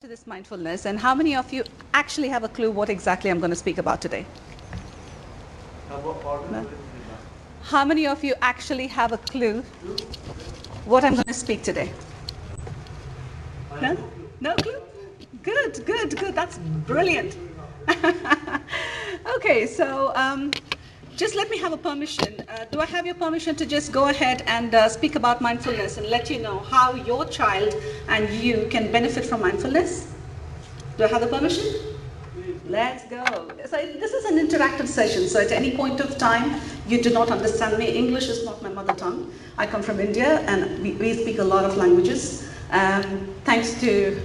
To this mindfulness, and how many of you actually have a clue what exactly I'm going to speak about today? No? How many of you actually have a clue what I'm going to speak today? No? No clue? Good, good, good. That's brilliant. Okay, so just let me have a permission. Do I have your permission to just go ahead and speak about mindfulness and let you know how your child and you can benefit from mindfulness? Do I have the permission? Let's go. So this is an interactive session, so at any point of time you do not understand me. English is not my mother tongue. I come from India and we speak a lot of languages. Thanks to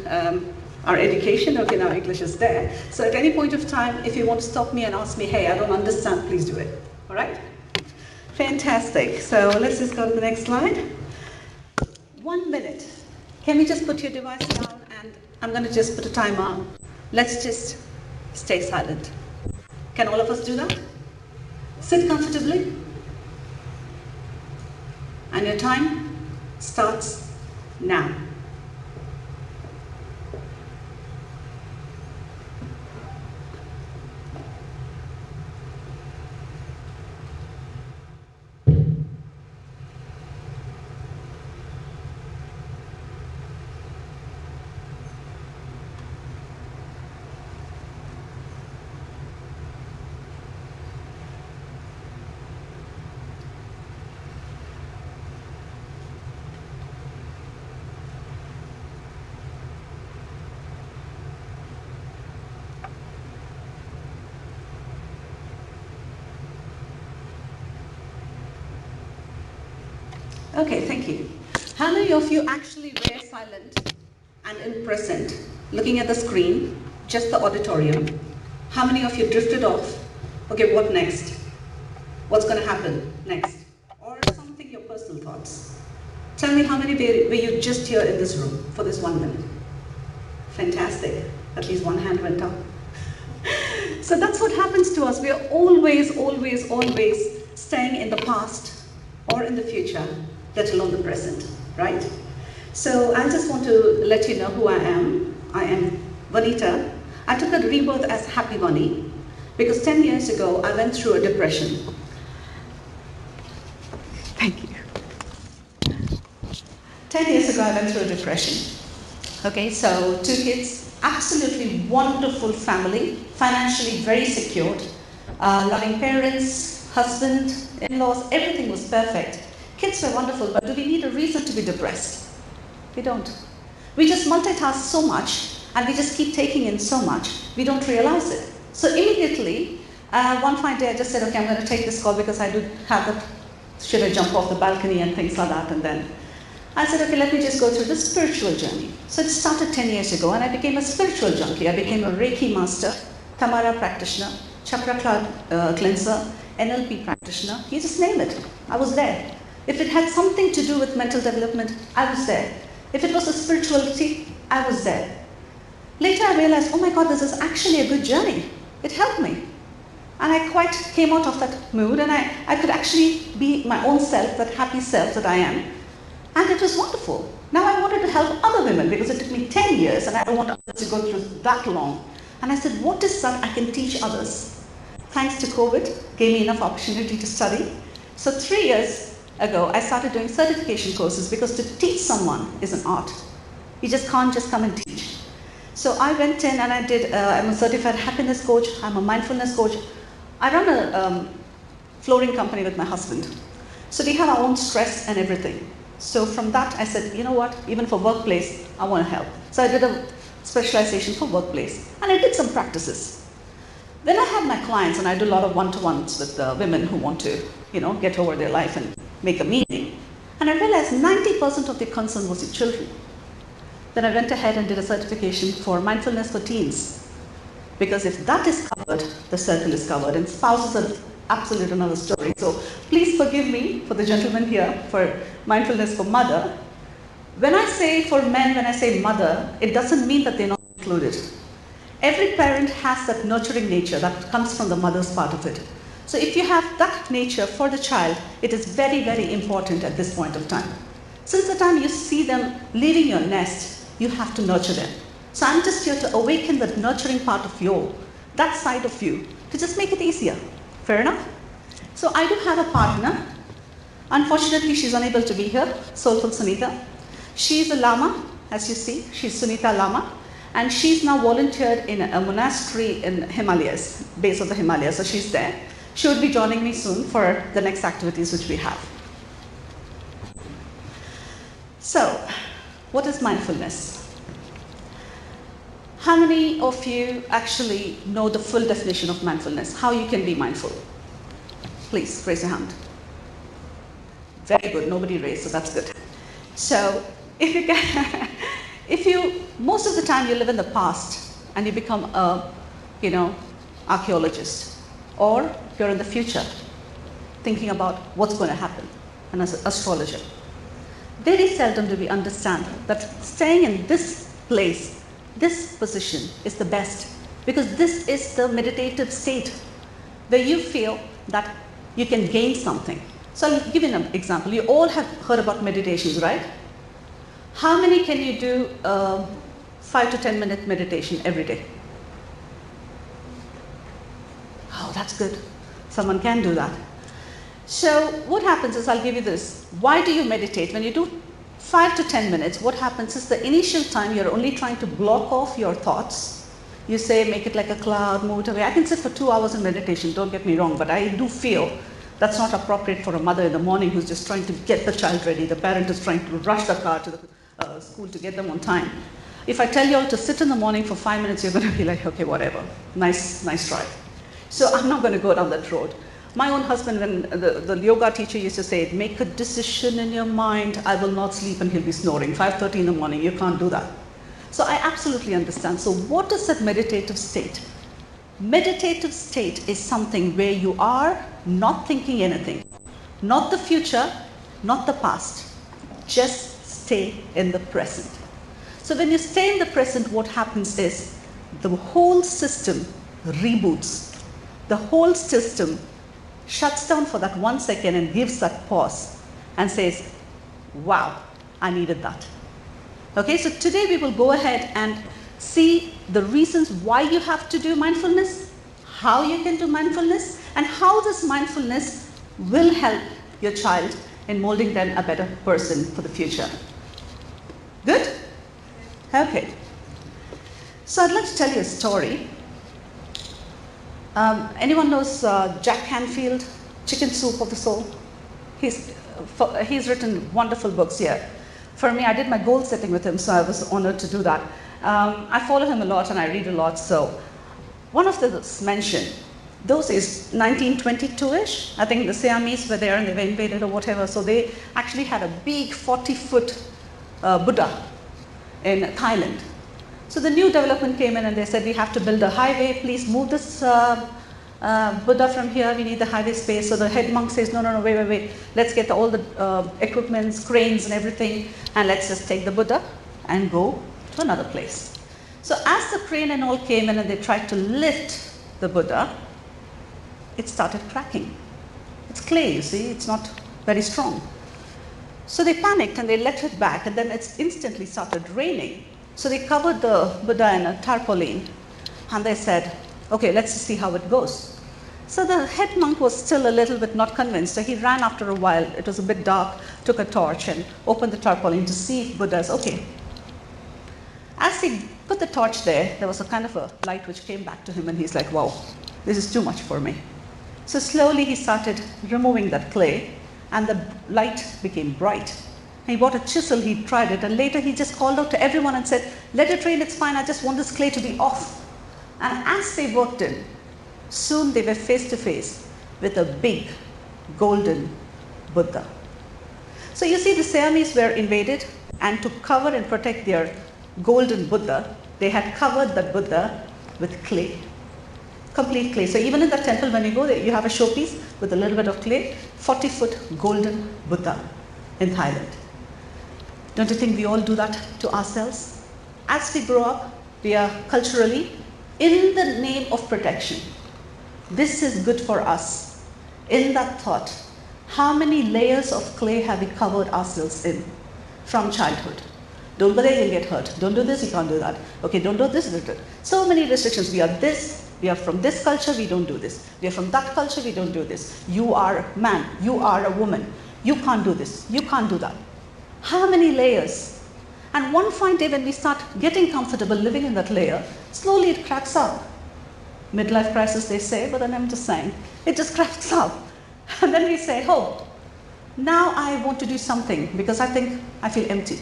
our education, okay, now English is there. So at any point of time, if you want to stop me and ask me, hey, I don't understand, please do it. All right? Fantastic. So let's just go to the next slide. 1 minute. Can we just put your device down, and I'm going to just put a timer. Let's just stay silent. Can all of us do that? Sit comfortably. And your time starts now. Okay, thank you. How many of you actually were silent and in present, looking at the screen, just the auditorium? How many of you drifted off? Okay, what next? What's going to happen next? Or something, your personal thoughts. Tell me how many were you just here in this room for this 1 minute? Fantastic. At least one hand went up. So that's what happens to us. We are always, always, always staying in the past or in the future, let alone the present, right? So I just want to let you know who I am. I am Vanita. I took a rebirth as Happy Bunny because 10 years ago I went through a depression. Thank you. 10 years ago I went through a depression. Okay, so 2 kids, absolutely wonderful family, financially very secured, loving parents, husband, in-laws, everything was perfect. Kids were wonderful, but do we need a reason to be depressed? We don't. We just multitask so much, and we just keep taking in so much, we don't realize it. So immediately, one fine day I just said, okay, I'm going to take this call because I do have the, should I jump off the balcony and things like that, and then I said, okay, let me just go through the spiritual journey. So it started 10 years ago, and I became a spiritual junkie. I became a Reiki master, Tamara practitioner, chakra cleanser, NLP practitioner, you just name it. I was there. If it had something to do with mental development, I was there. If it was a spirituality, I was there. Later I realized, oh my God, this is actually a good journey. It helped me. And I quite came out of that mood, and I could actually be my own self, that happy self that I am. And it was wonderful. Now I wanted to help other women because it took me 10 years and I don't want others to go through that long. And I said, what is that I can teach others? Thanks to COVID, gave me enough opportunity to study. So 3 years ago, I started doing certification courses because to teach someone is an art. You just can't just come and teach. So I went in and I did, I'm a certified happiness coach, I'm a mindfulness coach. I run a flooring company with my husband. So we have our own stress and everything. So from that I said, you know what, even for workplace, I want to help. So I did a specialization for workplace and I did some practices. Then I had my clients, and I do a lot of one-to-ones with women who want to, get over their life and make a meaning. And I realized 90% of the concern was the children. Then I went ahead and did a certification for mindfulness for teens. Because if that is covered, the circle is covered. And spouses are absolutely another story. So please forgive me for the gentleman here for mindfulness for mother. When I say for men, when I say mother, it doesn't mean that they're not included. Every parent has that nurturing nature that comes from the mother's part of it. So if you have that nature for the child, it is very, very important at this point of time. Since the time you see them leaving your nest, you have to nurture them. So I'm just here to awaken the nurturing part of that side of you, to just make it easier. Fair enough? So I do have a partner. Unfortunately, she's unable to be here, Soulful Sunita. She's a Lama, as you see. She's Sunita Lama. And she's now volunteered in a monastery in Himalayas, base of the Himalayas. So she's there. She would be joining me soon for the next activities which we have. So, what is mindfulness? How many of you actually know the full definition of mindfulness? How you can be mindful? Please, raise your hand. Very good, nobody raised, so that's good. So, most of the time you live in the past and you become a, archaeologist, or you're in the future, thinking about what's going to happen, an astrologer. Very seldom do we understand that staying in this place, this position is the best, because this is the meditative state where you feel that you can gain something. So I'll give you an example. You all have heard about meditations, right? How many can you do 5 to 10 minute meditation every day? Oh, that's good. Someone can do that. So what happens is, I'll give you this. Why do you meditate? When you do 5 to 10 minutes, what happens is the initial time you're only trying to block off your thoughts. You say, make it like a cloud, move it away. I can sit for 2 hours in meditation, don't get me wrong, but I do feel that's not appropriate for a mother in the morning who's just trying to get the child ready. The parent is trying to rush the car to the school to get them on time. If I tell you all to sit in the morning for 5 minutes, you're going to be like, okay, whatever. Nice try. So I'm not going to go down that road. My own husband, when the yoga teacher used to say, make a decision in your mind, I will not sleep, and he'll be snoring. 5:30 in the morning, you can't do that. So I absolutely understand. So what is that meditative state? Meditative state is something where you are not thinking anything. Not the future, not the past. Just stay in the present. So when you stay in the present, what happens is the whole system reboots. The whole system shuts down for that 1 second and gives that pause and says, wow, I needed that. Okay, so today we will go ahead and see the reasons why you have to do mindfulness, how you can do mindfulness, and how this mindfulness will help your child in molding them a better person for the future. Good? Okay. So I'd like to tell you a story. Anyone knows Jack Canfield, Chicken Soup of the Soul? He's written wonderful books here. For me, I did my goal setting with him, so I was honored to do that. I follow him a lot and I read a lot. So one of the mentioned, those is 1922-ish. I think the Siamese were there and they were invaded or whatever. So they actually had a big 40-foot Buddha in Thailand. So the new development came in and they said, we have to build a highway, please move this Buddha from here, we need the highway space. So the head monk says, no, wait, let's get all the equipments, cranes and everything, and let's just take the Buddha and go to another place. So as the crane and all came in and they tried to lift the Buddha, it started cracking. It's clay, you see, it's not very strong. So they panicked and they let it back, and then it instantly started raining. So they covered the Buddha in a tarpaulin and they said, okay, let's see how it goes. So the head monk was still a little bit not convinced. So he ran after a while. It was a bit dark, took a torch and opened the tarpaulin to see if Buddha is okay. As he put the torch there was a kind of a light which came back to him and he's like, wow, this is too much for me. So slowly he started removing that clay and the light became bright. He bought a chisel, he tried it, and later he just called out to everyone and said, let it rain, it's fine, I just want this clay to be off. And as they worked in, soon they were face to face with a big golden Buddha. So you see, the Siamese were invaded, and to cover and protect their golden Buddha, they had covered that Buddha with clay. Complete clay. So even in the temple when you go there, you have a showpiece with a little bit of clay, 40-foot golden Buddha in Thailand. Don't you think we all do that to ourselves? As we grow up, we are culturally in the name of protection. This is good for us. In that thought, how many layers of clay have we covered ourselves in from childhood? Don't go there, you'll get hurt. Don't do this, you can't do that. Okay, don't do this, do that. So many restrictions. We are this, we are from this culture, we don't do this. We are from that culture, we don't do this. You are a man, you are a woman. You can't do this, you can't do that. How many layers? And one fine day when we start getting comfortable living in that layer, slowly it cracks up. Midlife crisis, they say, but then I'm just saying, it just cracks up. And then we say, oh, now I want to do something because I think I feel empty.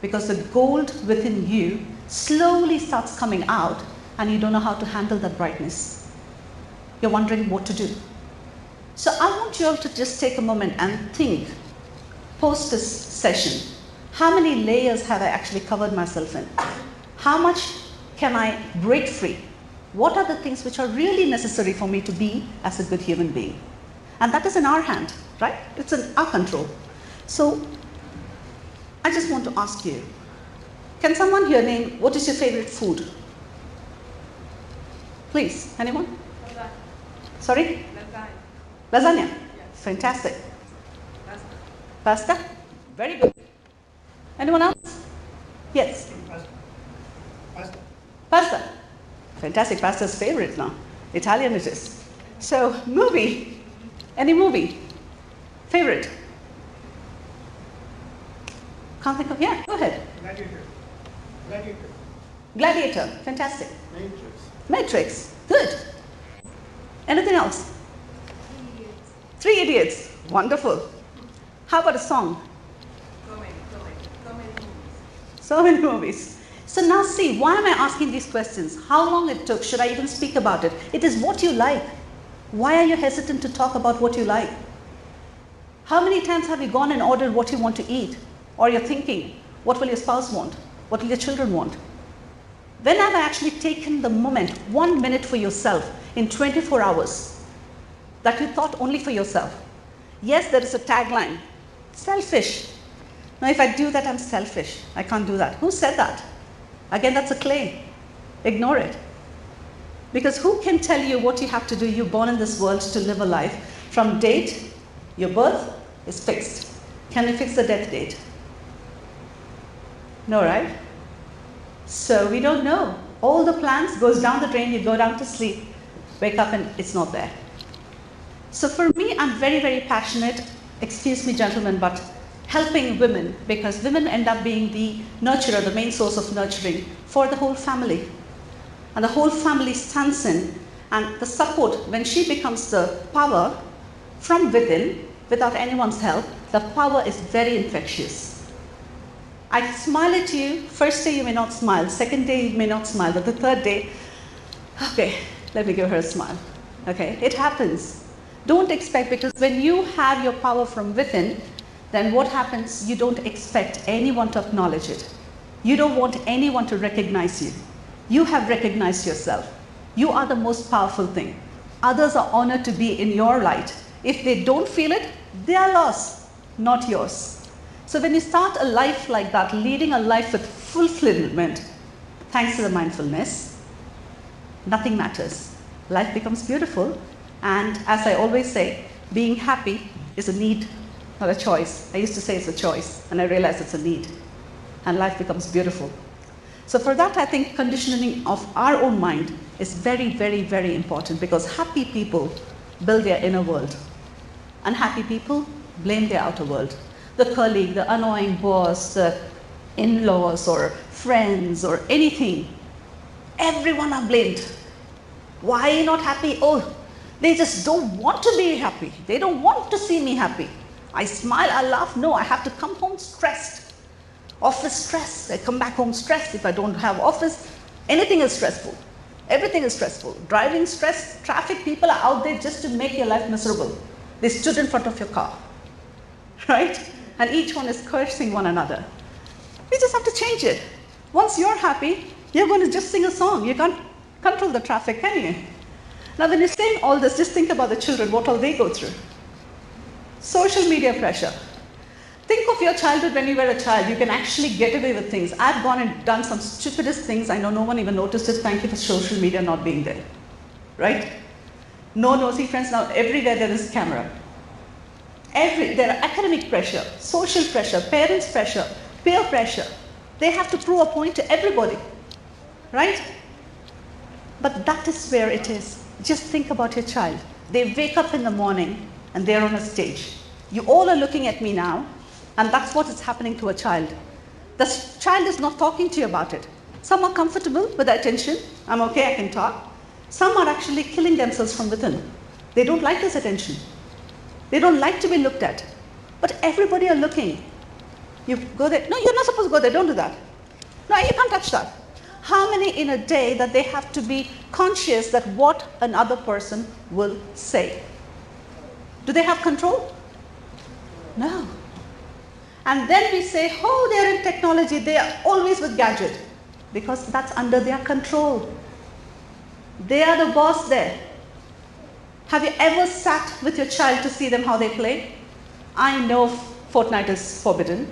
Because the gold within you slowly starts coming out and you don't know how to handle that brightness. You're wondering what to do. So I want you all to just take a moment and think, post this session, how many layers have I actually covered myself in? How much can I break free? What are the things which are really necessary for me to be as a good human being? And that is in our hand, right? It's in our control. So I just want to ask you, can someone here name what is your favorite food? Please, anyone? Lasagna. Sorry? Lasagna. Lasagna? Yes. Fantastic. Pasta. Pasta? Very good. Anyone else? Yes. Pasta. Pasta. Fantastic. Pasta's favorite now. Italian it is. So, movie. Any movie? Favorite? Can't think of, yeah, go ahead. Gladiator. Fantastic. Matrix. Good. Anything else? 3 Idiots. Wonderful. How about a song? So many movies. So now see, why am I asking these questions? How long it took? Should I even speak about it? It is what you like. Why are you hesitant to talk about what you like? How many times have you gone and ordered what you want to eat? Or you're thinking, what will your spouse want? What will your children want? When have I actually taken the moment, 1 minute for yourself in 24 hours that you thought only for yourself? Yes, there is a tagline, selfish. Now if I do that, I'm selfish. I can't do that. Who said that? Again, that's a claim. Ignore it. Because who can tell you what you have to do? You're born in this world to live a life. From date, your birth is fixed. Can we fix the death date? No, right? So we don't know. All the plans goes down the drain, you go down to sleep, wake up and it's not there. So for me, I'm very, very passionate, excuse me gentlemen, but helping women, because women end up being the nurturer, the main source of nurturing for the whole family. And the whole family stands in, and the support, when she becomes the power from within, without anyone's help, the power is very infectious. I smile at you, first day you may not smile, second day you may not smile, but the third day, okay, let me give her a smile. Okay, it happens. Don't expect, because when you have your power from within, then what happens? You don't expect anyone to acknowledge it. You don't want anyone to recognize you. You have recognized yourself. You are the most powerful thing. Others are honored to be in your light. If they don't feel it, they are lost, not yours. So when you start a life like that, leading a life with fulfillment, thanks to the mindfulness, nothing matters. Life becomes beautiful. And as I always say, being happy is a need, not a choice. I used to say it's a choice, and I realized it's a need. And life becomes beautiful. So for that, I think conditioning of our own mind is very, very, very important, because happy people build their inner world. Unhappy people blame their outer world. The colleague, the annoying boss, the in-laws or friends or anything. Everyone are blamed. Why are you not happy? Oh, they just don't want to be happy. They don't want to see me happy. I smile, I laugh. No, I have to come home stressed. Office stress. I come back home stressed. If I don't have office, anything is stressful. Everything is stressful. Driving stress, traffic, people are out there just to make your life miserable. They stood in front of your car, right? And each one is cursing one another. We just have to change it. Once you're happy, you're going to just sing a song. You can't control the traffic, can you? Now when you're saying all this, just think about the children, what all they go through. Social media pressure. Think of your childhood when you were a child. You can actually get away with things. I've gone and done some stupidest things. I know no one even noticed it. Thank you for social media not being there. Right? No nosy friends. Now everywhere there is camera. There are academic pressure, social pressure, parents' pressure, peer pressure. They have to prove a point to everybody, right? But that is where it is. Just think about your child. They wake up in the morning and they're on a stage. You all are looking at me now, and that's what is happening to a child. The child is not talking to you about it. Some are comfortable with the attention. I'm okay, I can talk. Some are actually killing themselves from within. They don't like this attention. They don't like to be looked at. But everybody are looking. You go there. No, you're not supposed to go there. Don't do that. No, you can't touch that. How many in a day that they have to be conscious that what another person will say? Do they have control? No. And then we say, oh, they're in technology. They are always with gadget. Because that's under their control. They are the boss there. Have you ever sat with your child to see them how they play? I know Fortnite is forbidden.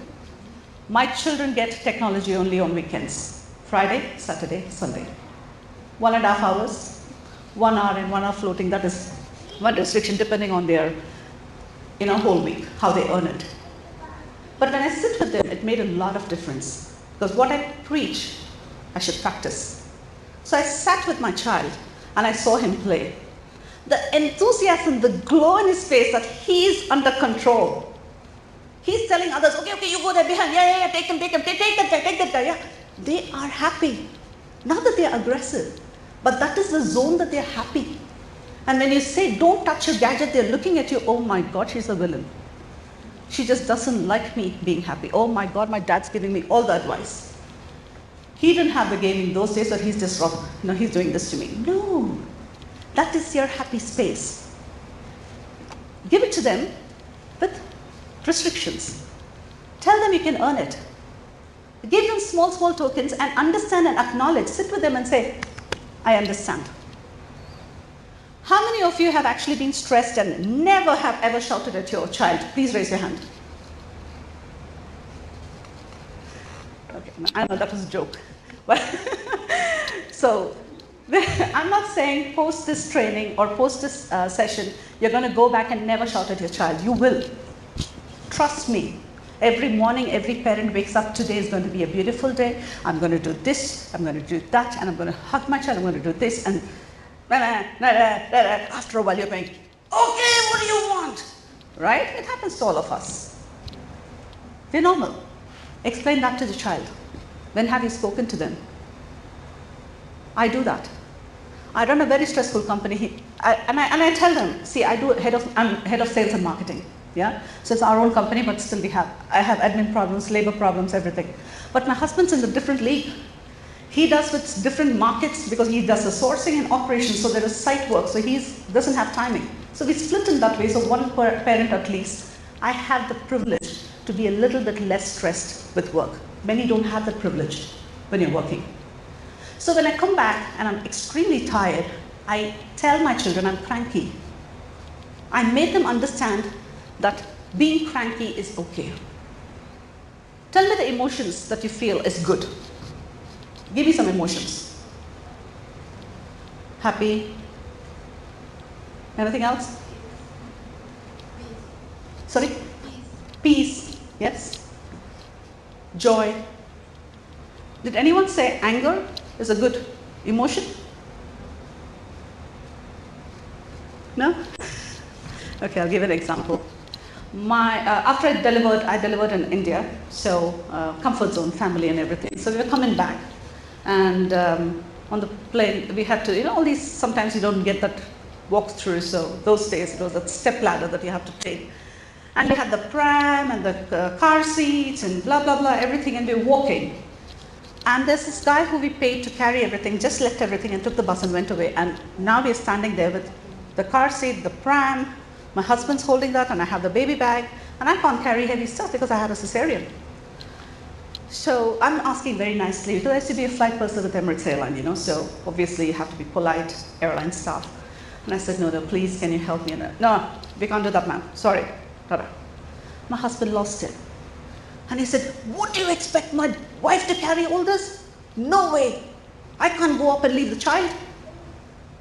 My children get technology only on weekends. Friday, Saturday, Sunday. 1.5 hours, 1 hour and 1 hour floating. That is one restriction depending on their whole week, how they earn it. But when I sit with them, it made a lot of difference. Because what I preach, I should practice. So I sat with my child and I saw him play. The enthusiasm, the glow in his face that he's under control. He's telling others, okay, you go there behind. Yeah, take that guy, yeah. They are happy. Not that they are aggressive, but that is the zone that they are happy. And when you say, don't touch your gadget, they're looking at you, oh my God, she's a villain. She just doesn't like me being happy. Oh my God, my dad's giving me all the advice. He didn't have the game in those days, but he's just wrong. He's doing this to me. No, that is your happy space. Give it to them with restrictions. Tell them you can earn it. Give them small tokens and understand and acknowledge. Sit with them and say, I understand. How many of you have actually been stressed and never have ever shouted at your child? Please raise your hand. Okay, I know that was a joke. But so I'm not saying post this training or post this session, you're going to go back and never shout at your child. You will. Trust me. Every morning, every parent wakes up, today is going to be a beautiful day. I'm going to do this, I'm going to do that, and I'm going to hug my child, I'm going to do this. And after a while, you're going, okay, what do you want? Right? It happens to all of us. We're normal. Explain that to the child. When have you spoken to them? I do that. I run a very stressful company, and I tell them, see, I'm head of sales and marketing. Yeah, so it's our own company, but still I have admin problems, labor problems, everything. But my husband's in a different league. He does with different markets because he does the sourcing and operations, so there is site work, so he doesn't have timing. So we split in that way, so one parent at least. I have the privilege to be a little bit less stressed with work. Many don't have that privilege when you're working. So when I come back and I'm extremely tired, I tell my children I'm cranky. I made them understand that being cranky is okay. Tell me the emotions that you feel is good. Give me some emotions. Happy? Anything else? Peace. Sorry? Peace. Yes. Joy. Did anyone say anger is a good emotion? No? Okay, I'll give an example. After I delivered in India, so comfort zone, family and everything. So we were coming back, and on the plane we had to, all these, sometimes you don't get that walk through, so those days it was a step ladder that you have to take. And we had the pram and the car seats and blah, blah, blah, everything, and we were walking. And there's this guy who we paid to carry everything, just left everything and took the bus and went away. And now we're standing there with the car seat, the pram, my husband's holding that, and I have the baby bag, and I can't carry heavy stuff because I had a cesarean. So I'm asking very nicely, because I used to be a flight person with Emirates Airline, so obviously you have to be polite, airline staff. And I said, no, please, can you help me? No, we can't do that, ma'am. Sorry. My husband lost it. And he said, what do you expect my wife to carry all this? No way. I can't go up and leave the child.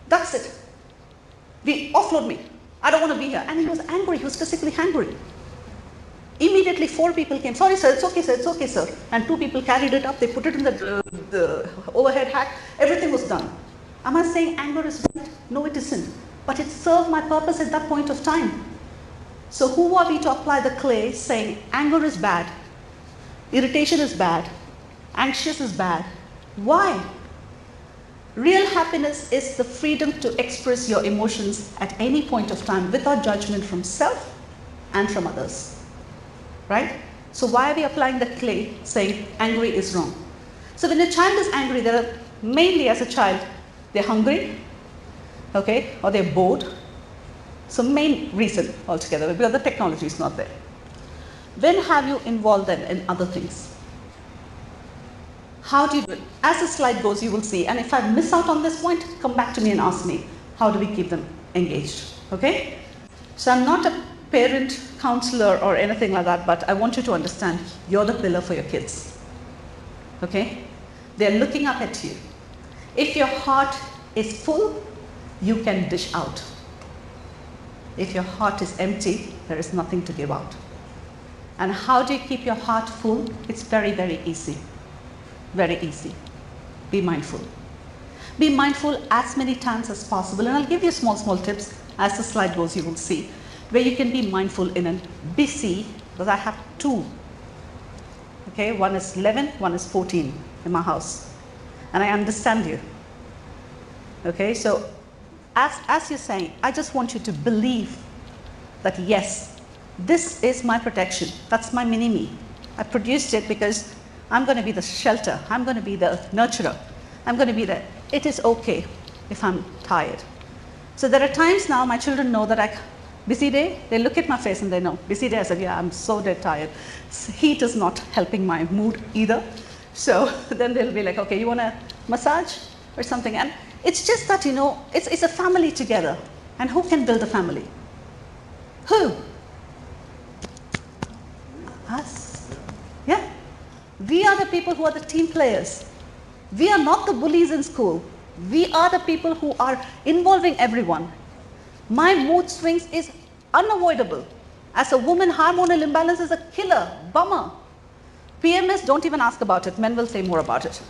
That's it. Offload me. I don't want to be here. And he was angry. He was physically angry. Immediately 4 people came, sorry sir, it's okay sir. And 2 people carried it up, they put it in the overhead hack, everything was done. Am I saying anger is right? No, it isn't. But it served my purpose at that point of time. So who are we to apply the clay saying anger is bad, irritation is bad, anxious is bad? Why? Real happiness is the freedom to express your emotions at any point of time without judgment from self and from others. Right? So why are we applying the clay saying angry is wrong? So when a child is angry, there are mainly as a child, they're hungry, okay, or they're bored. So main reason altogether, because the technology is not there. When have you involved them in other things? How do you do it? As the slide goes, you will see, and if I miss out on this point, come back to me and ask me, how do we keep them engaged? Okay? So I'm not a parent, counselor, or anything like that, but I want you to understand, you're the pillar for your kids. Okay? They're looking up at you. If your heart is full, you can dish out. If your heart is empty, there is nothing to give out. And how do you keep your heart full? It's very, very easy. Very easy. Be mindful. Be mindful as many times as possible. And I'll give you small tips. As the slide goes, you will see where you can be mindful in a busy, because I have 2. Okay, one is 11, one is 14 in my house. And I understand you. Okay, so as you're saying, I just want you to believe that yes, this is my protection. That's my mini-me. I produced it because I'm going to be the shelter. I'm going to be the nurturer. I'm going to be there. It is okay if I'm tired. So there are times now my children know that busy day, they look at my face and they know. Busy day, I said, yeah, I'm so dead tired. Heat is not helping my mood either. So then they'll be like, okay, you want a massage or something? And it's just that, it's a family together. And who can build a family? Who? Us. Yeah. We are the people who are the team players. We are not the bullies in school. We are the people who are involving everyone. My mood swings is unavoidable. As a woman, hormonal imbalance is a killer, bummer. PMS, don't even ask about it. Men will say more about it.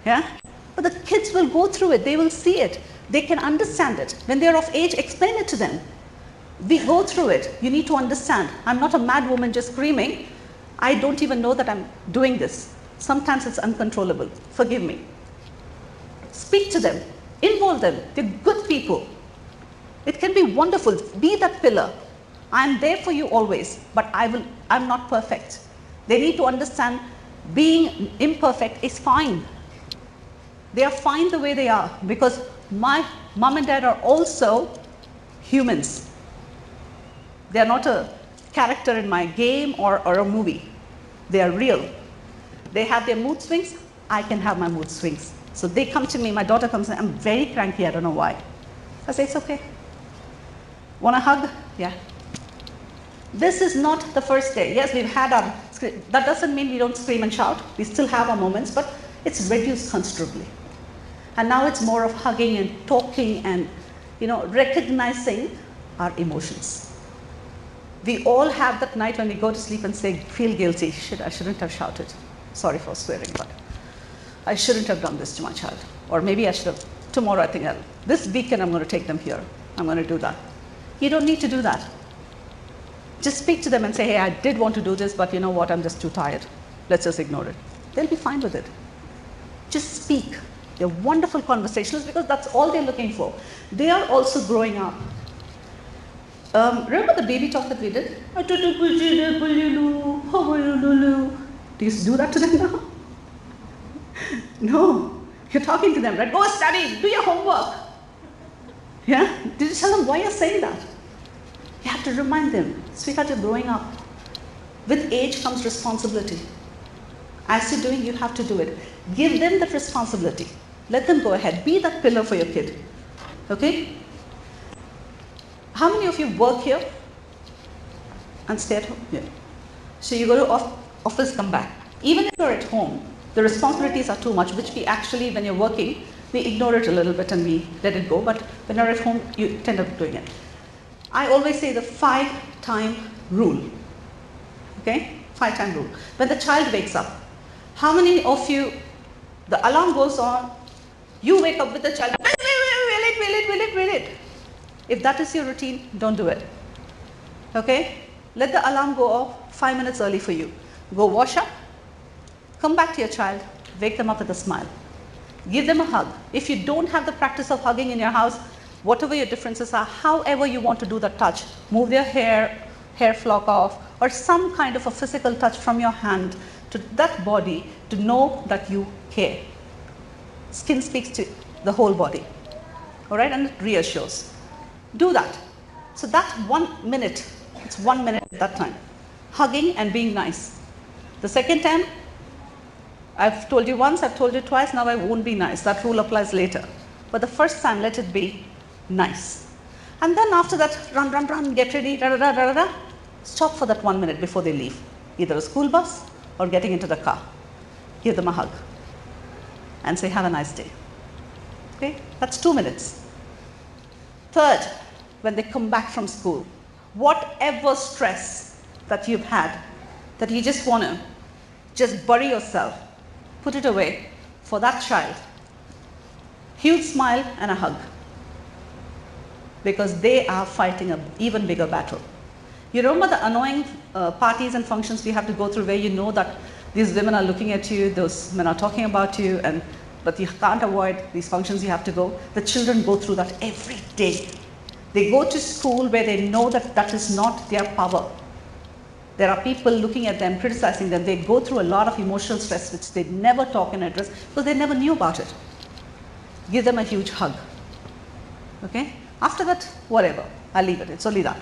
Yeah? But the kids will go through it. They will see it. They can understand it. When they're of age, explain it to them. We go through it. You need to understand. I'm not a mad woman just screaming. I don't even know that I'm doing this. Sometimes it's uncontrollable. Forgive me. Speak to them. Involve them. They're good people. It can be wonderful. Be that pillar. I'm there for you always, but I'm not perfect. They need to understand being imperfect is fine. They are fine the way they are because my mom and dad are also humans. They are not a character in my game or a movie. They are real. They have their mood swings. I can have my mood swings. So they come to me. My daughter comes in. I'm very cranky. I don't know why. I say, it's okay. Want a hug? Yeah. This is not the first day. Yes, we've had our, that doesn't mean we don't scream and shout. We still have our moments, but it's reduced considerably. And now it's more of hugging and talking and, recognizing our emotions. We all have that night when we go to sleep and say, feel guilty. Shit, I shouldn't have shouted. Sorry for swearing, but I shouldn't have done this to my child. Or maybe I should have. Tomorrow I think this weekend I'm going to take them here. I'm going to do that. You don't need to do that. Just speak to them and say, hey, I did want to do this, but you know what, I'm just too tired. Let's just ignore it. They'll be fine with it. Just speak. They're wonderful conversationalists because that's all they're looking for. They are also growing up. Remember the baby talk that we did? Do you do that to them now? No. You're talking to them, right? Go study, do your homework. Yeah? Did you tell them why you're saying that? You have to remind them, sweetheart, you're growing up. With age comes responsibility. As you're doing, you have to do it. Give them that responsibility. Let them go ahead. Be that pillar for your kid. Okay? How many of you work here and stay at home? Yeah. So you go to office, come back. Even if you're at home, the responsibilities are too much, which we actually, when you're working, we ignore it a little bit and we let it go. But when you're at home, you tend up doing it. I always say the 5-time rule. Okay? 5-time rule. When the child wakes up, how many of you, the alarm goes on, you wake up with the child, will it. If that is your routine, don't do it. Okay? Let the alarm go off 5 minutes early for you. Go wash up, come back to your child, wake them up with a smile. Give them a hug. If you don't have the practice of hugging in your house, whatever your differences are, however you want to do the touch, move their hair flock off, or some kind of a physical touch from your hand to that body to know that you care. Skin speaks to the whole body. All right, and it reassures. Do that. So that 1 minute, it's 1 minute at that time. Hugging and being nice. The second time, I've told you once, I've told you twice, now I won't be nice. That rule applies later. But the first time, let it be nice. And then after that, run, get ready, stop for that 1 minute before they leave. Either a school bus or getting into the car. Give them a hug. And say, have a nice day. Okay, that's 2 minutes. Third, when they come back from school, whatever stress that you've had, that you just want to just bury yourself, put it away for that child. Huge smile and a hug. Because they are fighting an even bigger battle. You remember the annoying parties and functions we have to go through where you know that these women are looking at you, those men are talking about you, but you can't avoid these functions you have to go. The children go through that every day. They go to school where they know that that is not their power. There are people looking at them, criticizing them. They go through a lot of emotional stress which they never talk and address because they never knew about it. Give them a huge hug. Okay? After that, whatever. I'll leave it. It's only that.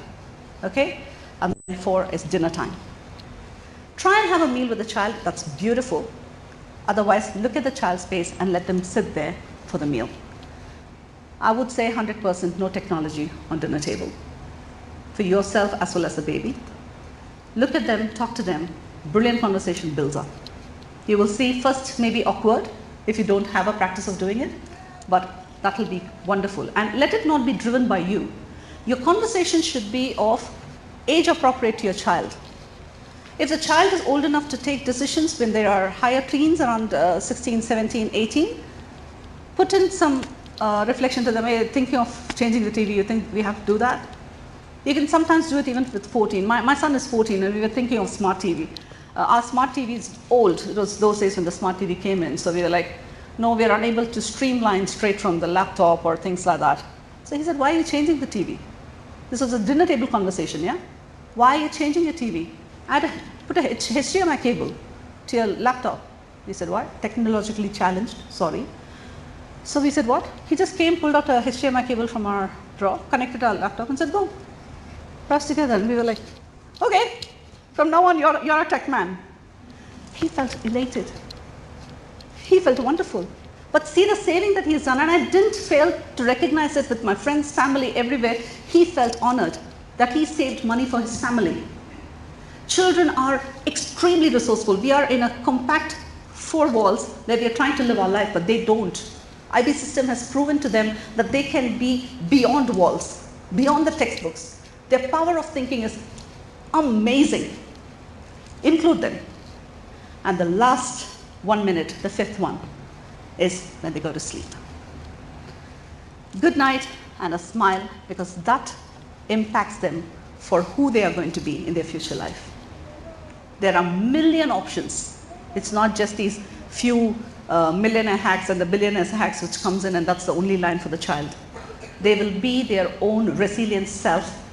Okay? And then 4 is dinner time. Try and have a meal with the child. That's beautiful. Otherwise, look at the child's face and let them sit there for the meal. I would say 100% no technology on dinner table. For yourself as well as the baby. Look at them, talk to them. Brilliant conversation builds up. You will see first maybe awkward if you don't have a practice of doing it, but that will be wonderful. And let it not be driven by you. Your conversation should be of age appropriate to your child. If the child is old enough to take decisions when they are higher teens, around 16, 17, 18, put in some reflection to them. Hey, thinking of changing the TV, you think we have to do that? You can sometimes do it even with 14. My son is 14 and we were thinking of smart TV. Our smart TV is old. It was those days when the smart TV came in. So we were like, no, we are unable to streamline straight from the laptop or things like that. So he said, why are you changing the TV? This was a dinner table conversation, yeah? Why are you changing your TV? Put a HDMI cable to your laptop. He said, what? Technologically challenged, sorry. So we said, what? He just came, pulled out a HDMI cable from our drawer, connected our laptop and said, go. Press together. And we were like, okay, from now on you're a tech man. He felt elated. He felt wonderful. But see the saving that he's done, and I didn't fail to recognize it with my friends, family, everywhere. He felt honored that he saved money for his family. Children are extremely resourceful. We are in a compact 4 walls where we are trying to live our life, but they don't. IB system has proven to them that they can be beyond walls, beyond the textbooks. Their power of thinking is amazing. Include them. And the last 1 minute, the 5th one, is when they go to sleep. Good night and a smile, because that impacts them for who they are going to be in their future life. There are a million options. It's not just these few millionaire hacks and the billionaire hacks which comes in and that's the only line for the child. They will be their own resilient self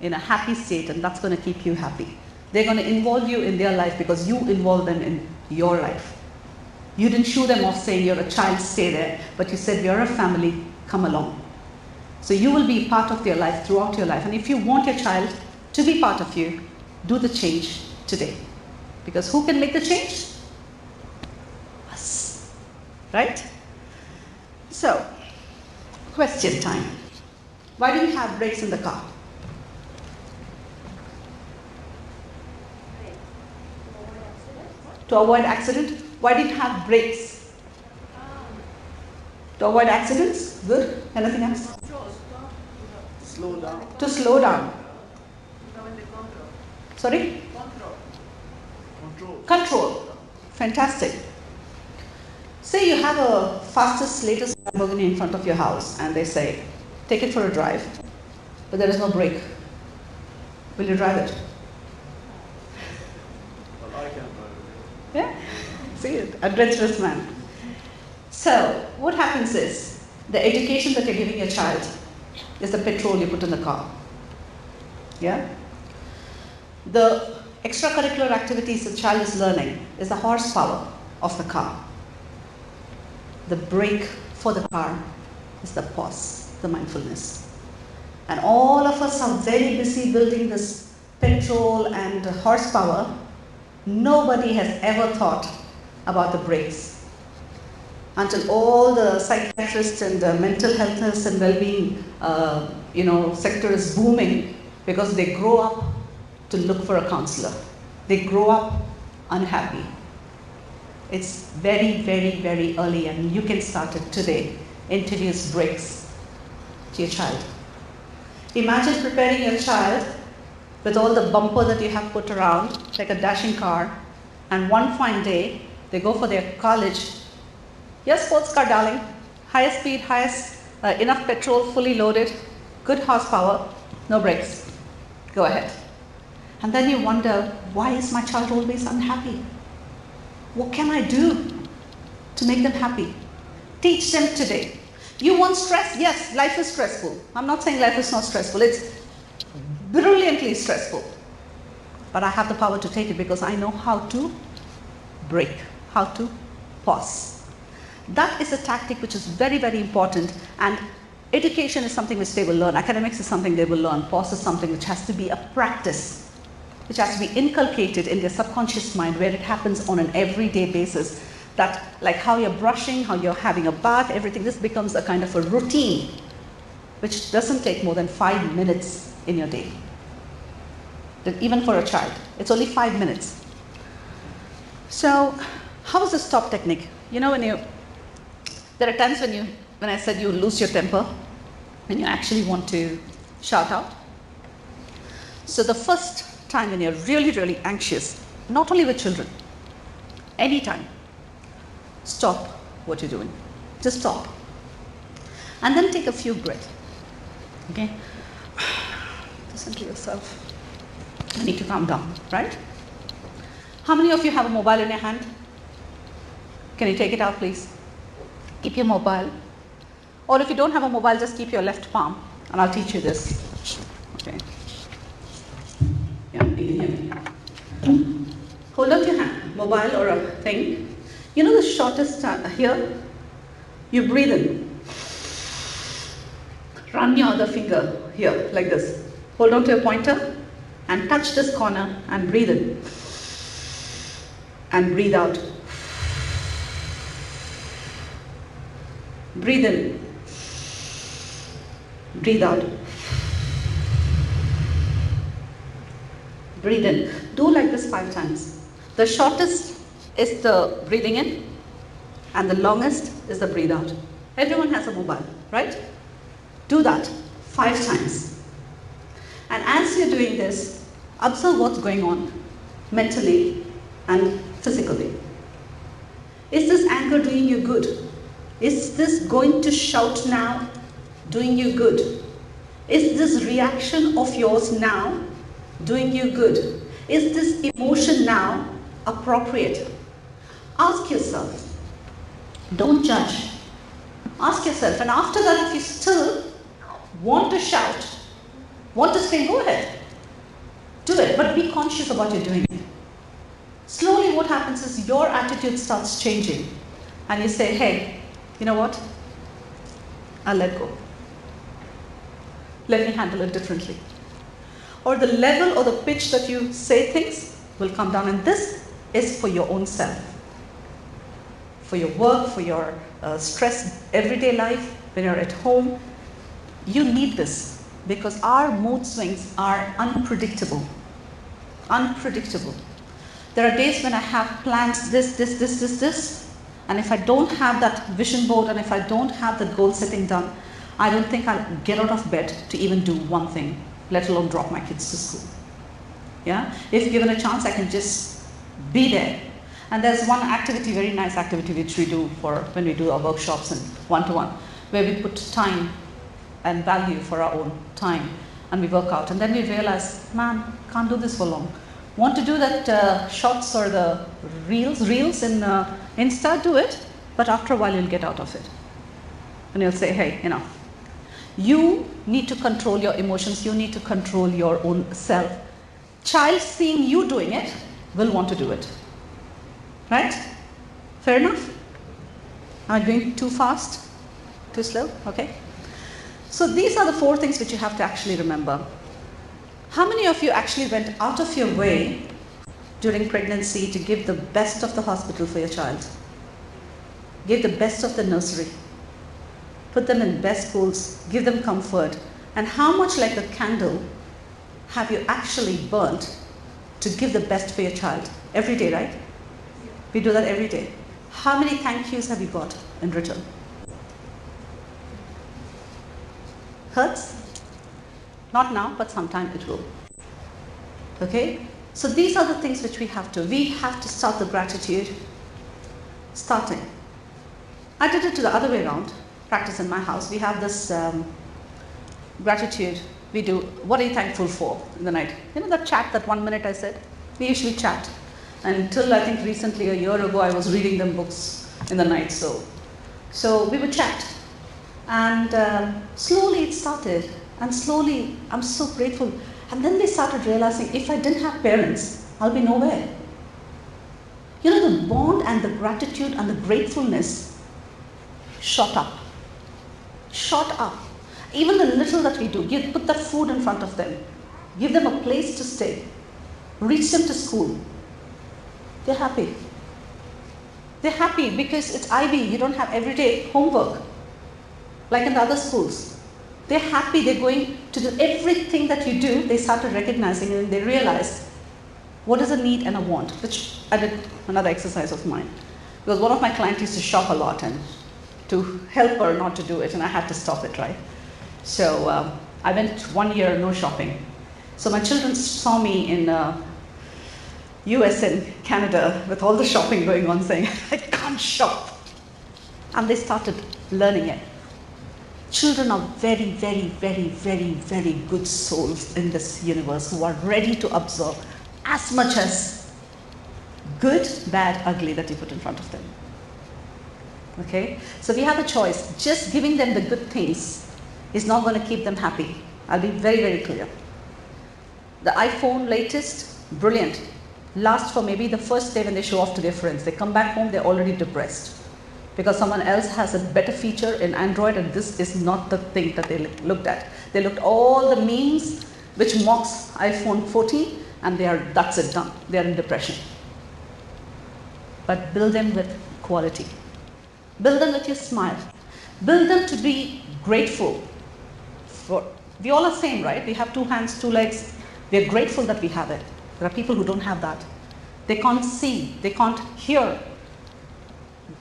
in a happy state, and that's going to keep you happy. They're going to involve you in their life because you involve them in your life. You didn't shoo them off saying you're a child, stay there, but you said you're a family, come along. So you will be part of their life throughout your life. And if you want your child to be part of you, do the change today. Because who can make the change? Us. Right? So, question time. Why do we have brakes in the car? To avoid accident. Why do you have brakes? To avoid accidents? Good. Anything else? Slow down. To slow down. Sorry? Control. Fantastic. Say you have a fastest, latest Lamborghini in front of your house and they say, take it for a drive, but there is no brake. Will you drive it? Well, I can't drive it. Yeah? See, adventurous man. So, what happens is, the education that you're giving your child is the petrol you put in the car. Yeah? The extracurricular activities the child is learning is the horsepower of the car. The brake for the car is the pause, the mindfulness. And all of us are very busy building this petrol and horsepower. Nobody has ever thought about the brakes. Until all the psychiatrists and the mental health and well-being sector is booming because they grow up to look for a counselor. They grow up unhappy. It's very, very, very early and you can start it today. Introduce brakes to your child. Imagine preparing your child with all the bumper that you have put around, like a dashing car, and one fine day, they go for their college. Yes, sports car, darling. Highest speed, enough petrol, fully loaded, good horsepower, no brakes. Go ahead. And then you wonder, why is my child always unhappy? What can I do to make them happy? Teach them today. You want stress? Yes, life is stressful. I'm not saying life is not stressful. It's brilliantly stressful. But I have the power to take it because I know how to brake, how to pause. That is a tactic which is very, very important, and education is something which they will learn. Academics is something they will learn. Pause is something which has to be a practice, which has to be inculcated in their subconscious mind where it happens on an everyday basis. That, like how you're brushing, how you're having a bath, everything, this becomes a kind of a routine which doesn't take more than 5 minutes in your day. That even for a child, it's only 5 minutes. So, how is the stop technique? You know, there are times when I said you lose your temper, when you actually want to shout out. So the first time when you're really, really anxious, not only with children, anytime, stop what you're doing. Just stop. And then take a few breaths. Okay? Listen to yourself. You need to calm down, right? How many of you have a mobile in your hand? Can you take it out, please? Keep your mobile. Or if you don't have a mobile, just keep your left palm. And I'll teach you this. Okay. Yeah, you can hear me. Hold up your hand, mobile or a thing. You know the shortest here? You breathe in. Run your other finger here, like this. Hold on to your pointer and touch this corner and breathe in. And breathe out. Breathe in. Breathe out. Breathe in. Do like this 5 times. The shortest is the breathing in and the longest is the breathe out. Everyone has a mobile, right? Do that 5 times. And as you're doing this, observe what's going on mentally and physically. Is this anger doing you good? Is this going to shout now doing you good? Is this reaction of yours now doing you good? Is this emotion now appropriate? Ask yourself. Don't judge. Ask yourself, and after that, if you still want to shout, want to scream, go ahead. Do it, but be conscious about you doing it. Slowly what happens is your attitude starts changing and you say, hey, you know what? I'll let go. Let me handle it differently. Or the level or the pitch that you say things will come down, and this is for your own self. For your work, for your stress, everyday life, when you're at home, you need this because our mood swings are unpredictable. Unpredictable. There are days when I have plans, this, and if I don't have that vision board and if I don't have the goal setting done, I don't think I'll get out of bed to even do one thing, let alone drop my kids to school. Yeah? If given a chance, I can just Be there. And there's one activity, very nice activity, which we do for when we do our workshops and one-to-one, where we put time and value for our own time, and we work out. And then we realize, man, can't do this for long. Want to do that shots or the reels in Insta, do it, but after a while you'll get out of it. And you'll say, hey, enough. You need to control your emotions. You need to control your own self. Child seeing you doing it will want to do it. Right? Fair enough? Am I going too fast? Too slow? Okay. So these are the 4 things which you have to actually remember. How many of you actually went out of your way during pregnancy to give the best of the hospital for your child? Give the best of the nursery. Put them in best schools. Give them comfort. And how much like a candle have you actually burnt to give the best for your child? Every day, right? We do that every day. How many thank yous have you got in return? Hurts? Not now, but sometime it will. Okay? So these are the things which we have to start the gratitude starting. I did it to the other way around, practice in my house. We have this gratitude. We do, what are you thankful for in the night? You know that chat, that 1 minute I said? We usually chat. Until I think recently, a year ago, I was reading them books in the night. So we would chat. And slowly it started. And slowly, I'm so grateful. And then they started realizing, if I didn't have parents, I'll be nowhere. You know, the bond and the gratitude and the gratefulness shot up. Shot up. Even the little that we do, put that food in front of them. Give them a place to stay. Reach them to school. They're happy. They're happy because it's IB. You don't have everyday homework like in the other schools. They're happy. They're going to do everything that you do. They started recognizing it and they realized what is a need and a want, which I did another exercise of mine. Because one of my clients used to shop a lot and to help her not to do it, and I had to stop it, right? So I went 1 year no shopping. So my children saw me in US and Canada with all the shopping going on saying, I can't shop. And they started learning it. Children are very, very, very, very, very good souls in this universe who are ready to absorb as much as good, bad, ugly that you put in front of them. Okay? So we have a choice. Just giving them the good things is not going to keep them happy. I'll be very, very clear. The iPhone latest, brilliant. Lasts for maybe the first day when they show off to their friends. They come back home, they're already depressed. Because someone else has a better feature in Android and this is not the thing that they looked at. They looked all the memes which mocks iPhone 14 and that's it, done. They are in depression. But build them with quality. Build them with your smile. Build them to be grateful. We all are same, right? We have 2 hands, 2 legs. We are grateful that we have it. There are people who don't have that. They can't see, they can't hear.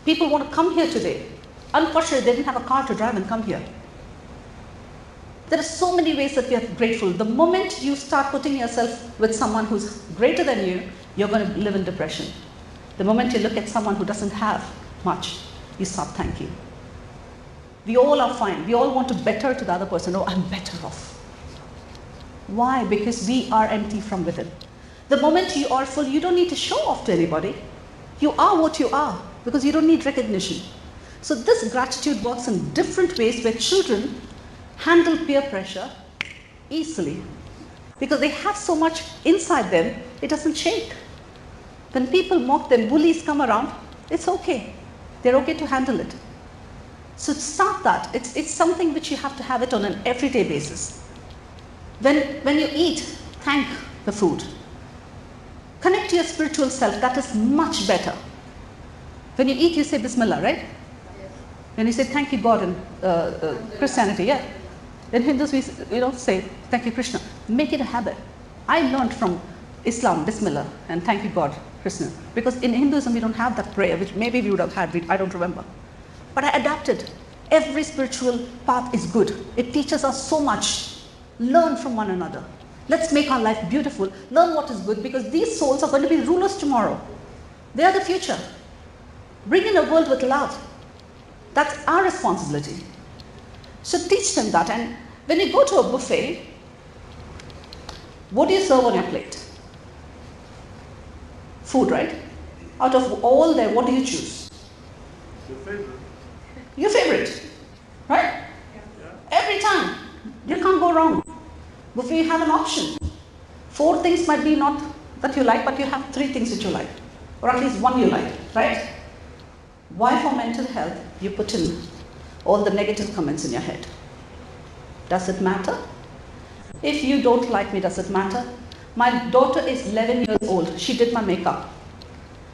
People want to come here today. Unfortunately, they didn't have a car to drive and come here. There are so many ways that we are grateful. The moment you start putting yourself with someone who's greater than you, you're going to live in depression. The moment you look at someone who doesn't have much, you start thanking. We all are fine. We all want to better to the other person. Oh, I'm better off. Why? Because we are empty from within. The moment you are full, you don't need to show off to anybody. You are what you are because you don't need recognition. So this gratitude works in different ways where children handle peer pressure easily because they have so much inside them, it doesn't shake. When people mock them, bullies come around, it's okay. They're okay to handle it. So start that. It's something which you have to have it on an everyday basis. When you eat, thank the food. Connect to your spiritual self. That is much better. When you eat, you say Bismillah, right? Yes. When you say thank you God in Christianity, yeah. In Hindus, we say thank you Krishna. Make it a habit. I learned from Islam, Bismillah, and thank you God, Krishna. Because in Hinduism, we don't have that prayer, which maybe we would have had, I don't remember. But I adapted. Every spiritual path is good. It teaches us so much. Learn from one another. Let's make our life beautiful. Learn what is good, because these souls are going to be rulers tomorrow. They are the future. Bring in a world with love. That's our responsibility. So teach them that. And when you go to a buffet, what do you serve on your plate? Food, right? Out of all there, what do you choose? Your favorite? Your favorite, right? Yeah. Every time. You can't go wrong. Buffet, you have an option. 4 things might be not that you like, but you have 3 things that you like. Or at least 1 you like, right? Why for mental health you put in all the negative comments in your head? Does it matter? If you don't like me, does it matter? My daughter is 11 years old. She did my makeup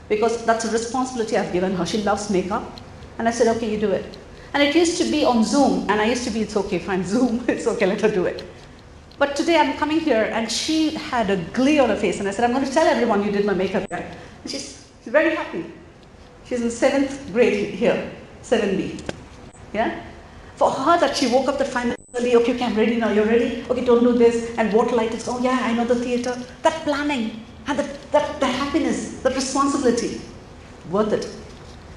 because that's a responsibility I've given her. She loves makeup. And I said, okay, you do it. And it used to be on Zoom, and I used to be, it's okay, fine, Zoom, it's okay, let her do it. But today I'm coming here, and she had a glee on her face, and I said, I'm going to tell everyone you did my makeup here. And she's very happy. She's in 7th grade here, 7B. Yeah? For her, that she woke up the finally, okay, I'm ready now, you're ready? Okay, don't do this, and what light is, oh yeah, I know the theater. That planning, and the happiness, the responsibility, worth it.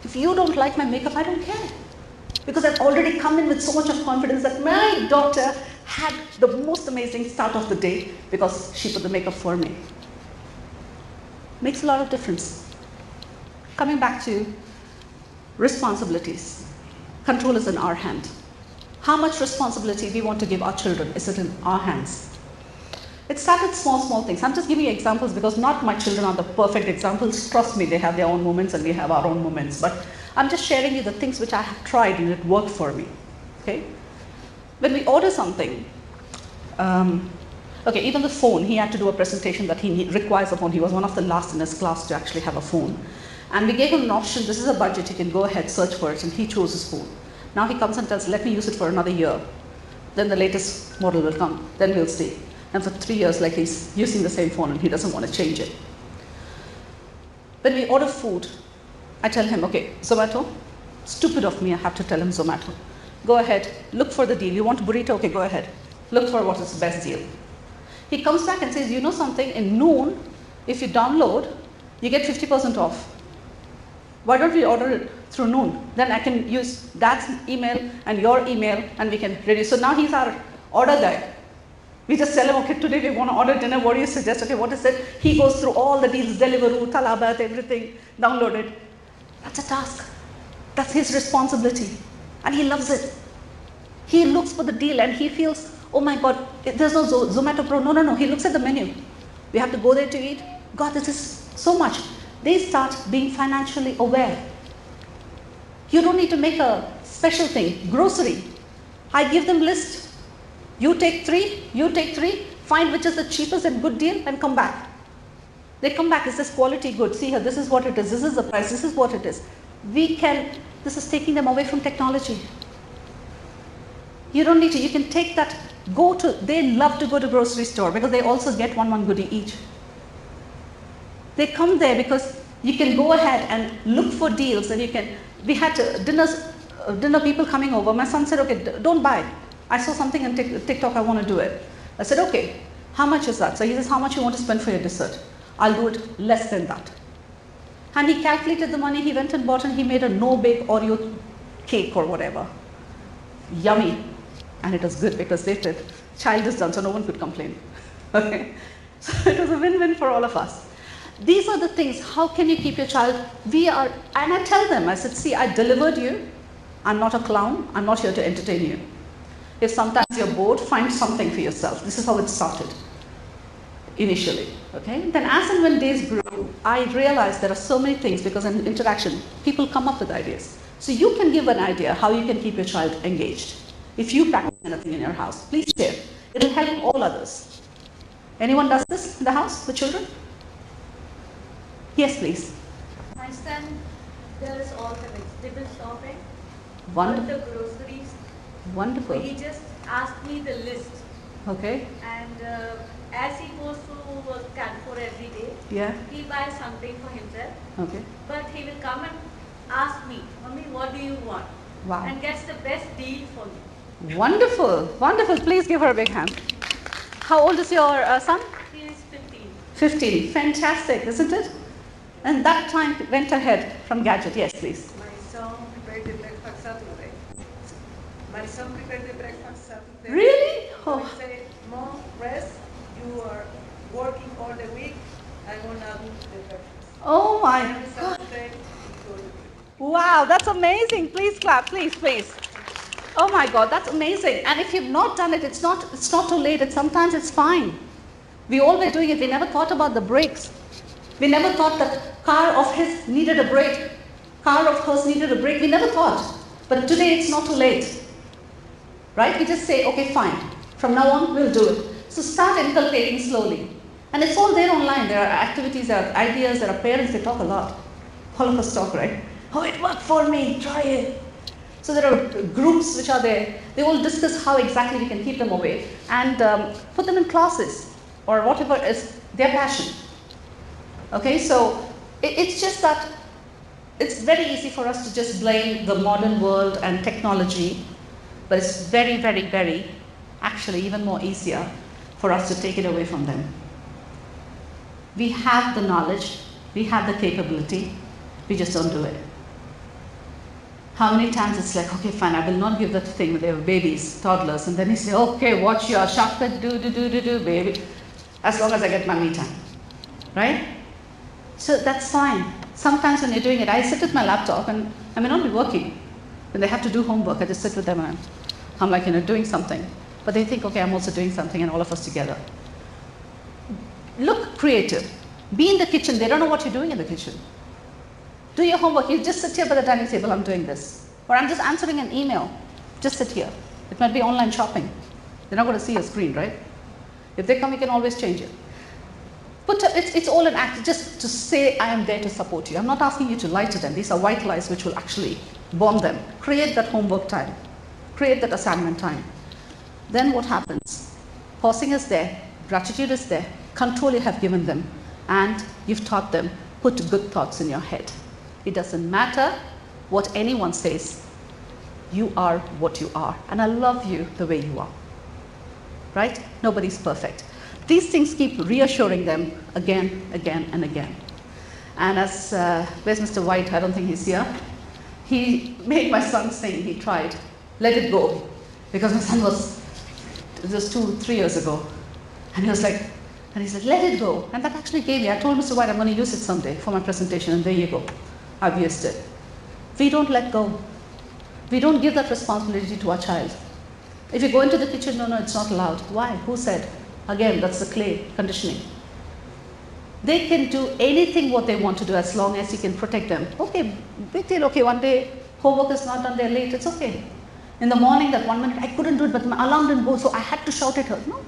If you don't like my makeup, I don't care. Because I've already come in with so much of confidence that my daughter had the most amazing start of the day because she put the makeup for me. Makes a lot of difference. Coming back to responsibilities. Control is in our hand. How much responsibility we want to give our children, is it in our hands? It started small things. I'm just giving you examples because not my children are the perfect examples. Trust me, they have their own moments and we have our own moments. But I'm just sharing you the things which I have tried and it worked for me. Okay? When we order something, okay, even the phone, he had to do a presentation that he requires a phone. He was one of the last in his class to actually have a phone. And we gave him an option, this is a budget, you can go ahead, search for it, and he chose his phone. Now he comes and tells, let me use it for another year. Then the latest model will come, then we'll see. And for 3 years, like he's using the same phone and he doesn't want to change it. When we order food, I tell him, okay, Zomato, stupid of me, I have to tell him Zomato. Go ahead, look for the deal. You want burrito? Okay, go ahead. Look for what is the best deal. He comes back and says, you know something, in noon, if you download, you get 50% off. Why don't we order it through noon? Then I can use Dad's email and your email and we can reduce. So now he's our order guy. We just tell him, okay, today we want to order dinner, what do you suggest? Okay, what is it? He goes through all the deals, Deliveroo, Talabat, everything, download it. That's a task. That's his responsibility. And he loves it. He looks for the deal and he feels, oh my God, there's no Zomato Pro. No. He looks at the menu. We have to go there to eat. God, this is so much. They start being financially aware. You don't need to make a special thing. Grocery. I give them list. You take 3, find which is the cheapest and good deal and come back. They come back, is this quality good? See here, this is what it is, this is the price, this is what it is. This is taking them away from technology. You don't need to, you can take that, they love to go to grocery store because they also get one goodie each. They come there because you can go ahead and look for deals and we had dinner people coming over. My son said, okay, don't buy. I saw something on TikTok, I want to do it. I said, okay, how much is that? So he says, how much you want to spend for your dessert? I'll do it less than that. And he calculated the money, he went and bought and he made a no-bake Oreo cake or whatever. Yummy. And it was good because they said, child is done, so no one could complain. Okay? So it was a win-win for all of us. These are the things, how can you keep your child? And I tell them, I said, see, I delivered you. I'm not a clown, I'm not here to entertain you. If sometimes you're bored, find something for yourself. This is how it started initially. Okay? Then as and when days grew, I realized there are so many things because in interaction, people come up with ideas. So you can give an idea how you can keep your child engaged. If you practice anything in your house, please share. It will help all others. Anyone does this in the house, the children? Yes, please. My son does all the vegetable shopping, all Wonderful. the groceries. Wonderful. He just asked me the list, Okay. and as he goes to Canfor every day, Yeah. he buys something for himself, Okay. but he will come and ask me, Mommy, what do you want? Wow. And gets the best deal for me. Wonderful. Wonderful. Please give her a big hand. How old is your son? He is 15. 15. Fantastic, isn't it? And that time went ahead from gadget. Yes, please. My son prepared the breakfast Saturday. My son prepared the breakfast Saturday. Really? So Oh. I say, Mom, rest. You are working all the week. I'm gonna do the breakfast. Oh my Every God. Saturday, we go to the Wow, that's amazing. Please clap, please, please. Oh my God, that's amazing. And if you've not done it, it's not too late. Sometimes it's fine. We all were doing it. We never thought about the brakes. We never thought that car of his needed a brake. Car of hers needed a brake. We never thought. But today it's not too late. Right? We just say, okay, fine. From now on, we'll do it. So start inculcating slowly. And it's all there online. There are activities, there are ideas, there are parents, they talk a lot. All of us talk, right? Oh, it worked for me, try it. So there are groups which are there. They all discuss how exactly we can keep them away and put them in classes or whatever is their passion. Okay, so it's just that it's very easy for us to just blame the modern world and technology, but it's very, very, very, actually even more easier for us to take it away from them. We have the knowledge, we have the capability, we just don't do it. How many times it's like, okay, fine, I will not give that thing when they were babies, toddlers, and then you say, okay, watch your shortcut, do, baby, as long as I get my me time, right? So that's fine. Sometimes when you're doing it, I sit at my laptop and I may not be working. When they have to do homework, I just sit with them and I'm like, doing something. But they think, okay, I'm also doing something, and all of us together. Look creative. Be in the kitchen. They don't know what you're doing in the kitchen. Do your homework. You just sit here by the dining table, I'm doing this. Or I'm just answering an email. Just sit here. It might be online shopping. They're not going to see your screen, right? If they come, you can always change it. But it's all an act, just to say, I am there to support you. I'm not asking you to lie to them. These are white lies which will actually bond them. Create that homework time. Create that assignment time. Then what happens? Pausing is there. Gratitude is there. Control you have given them. And you've taught them. Put good thoughts in your head. It doesn't matter what anyone says. You are what you are. And I love you the way you are. Right? Nobody's perfect. These things keep reassuring them again, and again. And as, where's Mr. White? I don't think he's here. He made my son sing. He tried. Let it go. Because my son was just 2-3 years ago. And he was like, and he said, let it go. And that actually gave me, I told Mr. White, I'm going to use it someday for my presentation. And there you go. I've used it. We don't let go. We don't give that responsibility to our child. If you go into the kitchen, no, it's not allowed. Why? Who said? Again, that's the clay conditioning. They can do anything what they want to do as long as you can protect them. Okay, big deal. Okay, one day homework is not done, they're late. It's okay. In the morning, that 1 minute, I couldn't do it, but my alarm didn't go, so I had to shout at her. No.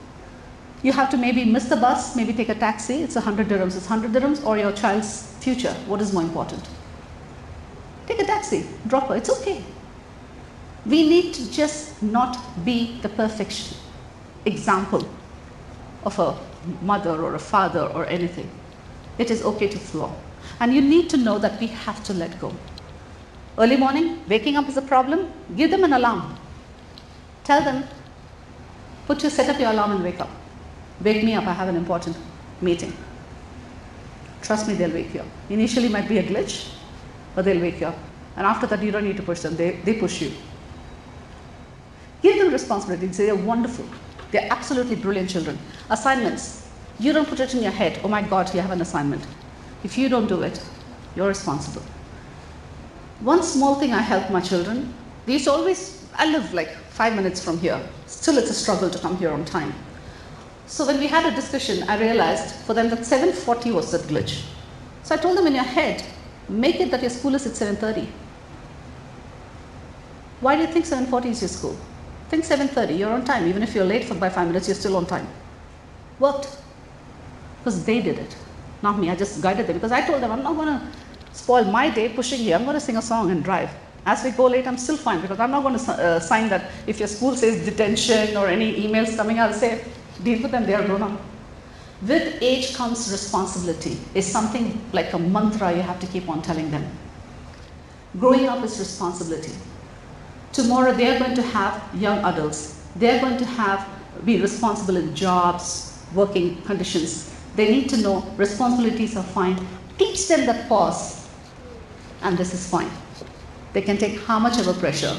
You have to maybe miss the bus, maybe take a taxi. It's 100 dirhams. It's 100 dirhams or your child's future. What is more important? Take a taxi. Drop her. It's okay. We need to just not be the perfect example of a mother or a father or anything. It is okay to flaw. And you need to know that we have to let go. Early morning, waking up is a problem. Give them an alarm. Tell them, set up your alarm and wake up. Wake me up, I have an important meeting. Trust me, they'll wake you up. Initially might be a glitch, but they'll wake you up. And after that, you don't need to push them, they push you. Give them responsibilities, they're wonderful. They're absolutely brilliant children. Assignments, you don't put it in your head, oh my God, you have an assignment. If you don't do it, you're responsible. One small thing I help my children, they used to always, I live like 5 minutes from here. Still it's a struggle to come here on time. So when we had a discussion, I realized for them that 7:40 was that glitch. So I told them, in your head, make it that your school is at 7:30. Why do you think 7:40 is your school? Think 7:30, you're on time. Even if you're late by 5 minutes, you're still on time. Worked. Because they did it, not me. I just guided them because I told them I'm not going to spoil my day pushing you. I'm going to sing a song and drive. As we go late, I'm still fine because I'm not going to sign that if your school says detention or any emails coming, I'll say, deal with them, they are grown up. With age comes responsibility. It's something like a mantra you have to keep on telling them. Growing up is responsibility. Tomorrow they are going to have young adults. They are going to have be responsible in jobs, working conditions. They need to know responsibilities are fine. Teach them that pause, and this is fine. They can take how much ever pressure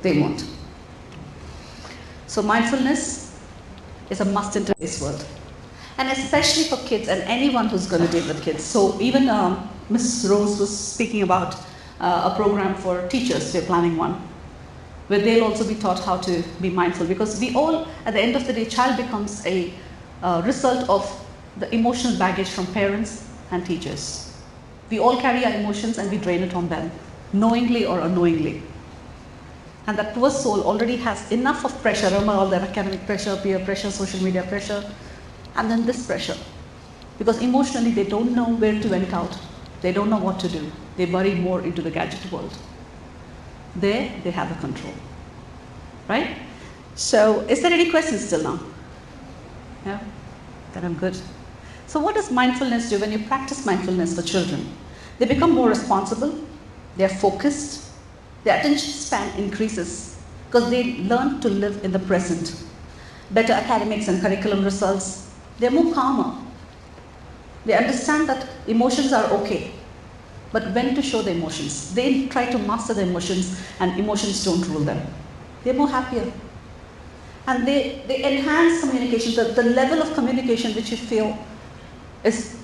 they want. So mindfulness is a must in today's world, and especially for kids and anyone who's going to deal with kids. So even Ms. Rose was speaking about a program for teachers. We're planning one where they'll also be taught how to be mindful, because we all, at the end of the day, child becomes a result of the emotional baggage from parents and teachers. We all carry our emotions and we drain it on them, knowingly or unknowingly. And that poor soul already has enough of pressure, remember all the academic pressure, peer pressure, social media pressure, and then this pressure. Because emotionally they don't know where to vent out. They don't know what to do. They bury more into the gadget world. There, they have the control. Right? So, is there any questions still now? Yeah? Then I'm good. So what does mindfulness do when you practice mindfulness for children? They become more responsible, they're focused, their attention span increases because they learn to live in the present. Better academics and curriculum results, they're more calmer. They understand that emotions are okay, but when to show the emotions. They try to master the emotions and emotions don't rule them. They're more happier. And they enhance communication, the level of communication which you feel is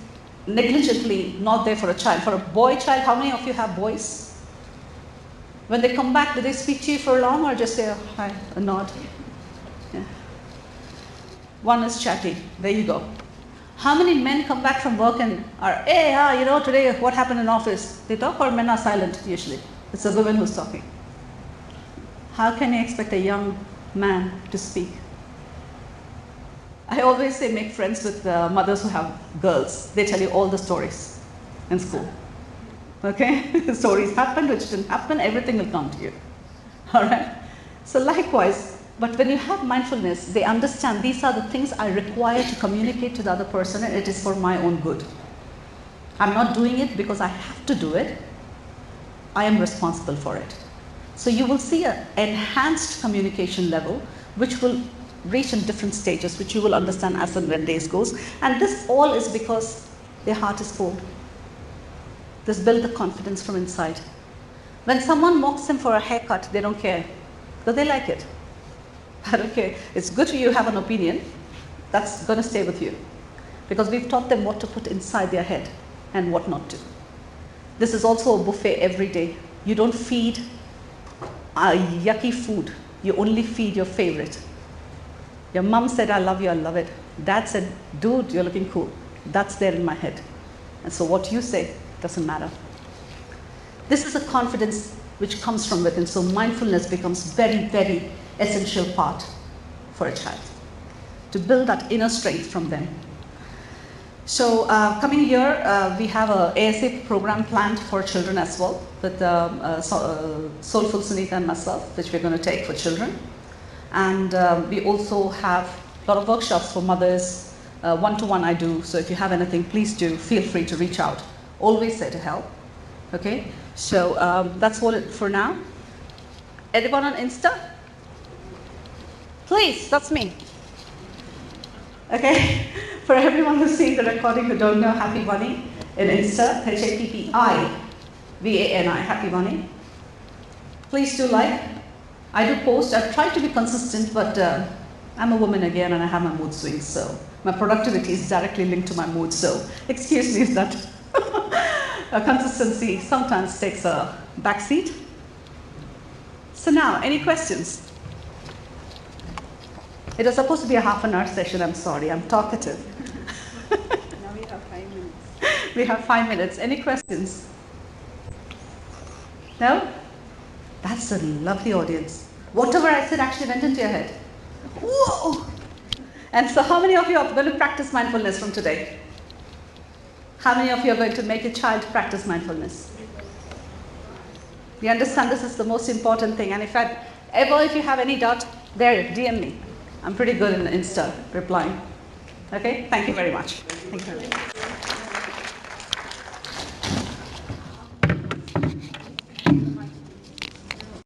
negligently not there for a child. For a boy child, how many of you have boys? When they come back, do they speak to you for long or just say hi, a nod? Yeah. One is chatty, there you go. How many men come back from work and are, hey, today what happened in office? They talk, or men are silent usually? It's a woman who's talking. How can you expect a young man to speak? I always say make friends with mothers who have girls. They tell you all the stories in school. Okay? Stories happened, which didn't happen, everything will come to you. Alright? So likewise, but when you have mindfulness, they understand these are the things I require to communicate to the other person, and it is for my own good. I'm not doing it because I have to do it. I am responsible for it. So you will see an enhanced communication level, which will reach in different stages, which you will understand as and when days goes. And this all is because their heart is full. This builds the confidence from inside. When someone mocks them for a haircut, they don't care, because they like it. I don't care. It's good you have an opinion. That's going to stay with you, because we've taught them what to put inside their head and what not to. This is also a buffet every day. You don't feed yucky food. You only feed your favorite. Your mom said, I love you, I love it. Dad said, dude, you're looking cool. That's there in my head. And so what you say doesn't matter. This is a confidence which comes from within. So mindfulness becomes very, very essential part for a child, to build that inner strength from them. So coming year, we have a ASA program planned for children as well, with Soulful Sunita and myself, which we're going to take for children. And we also have a lot of workshops for mothers, one-to-one I do. So if you have anything, please do feel free to reach out. Always there to help. Okay, so that's all for now. Anyone on Insta? Please, that's me. Okay, for everyone who's seeing the recording who don't know, Happy Bunny in Insta, HAPPIVANI, Happy Bunny. Please do like. I do post. I've tried to be consistent, but I'm a woman again and I have my mood swings, so my productivity is directly linked to my mood, so excuse me if that consistency sometimes takes a backseat. So now, any questions? It was supposed to be a half-an-hour session. I'm sorry, I'm talkative. Now we have 5 minutes. We have 5 minutes. Any questions? No? That's a lovely audience. Whatever I said actually went into your head. Whoa! And so how many of you are going to practice mindfulness from today? How many of you are going to make a child practice mindfulness? You understand this is the most important thing. And if you have any doubt, there, DM me. I'm pretty good in Insta replying. Okay? Thank you very much. Thank you.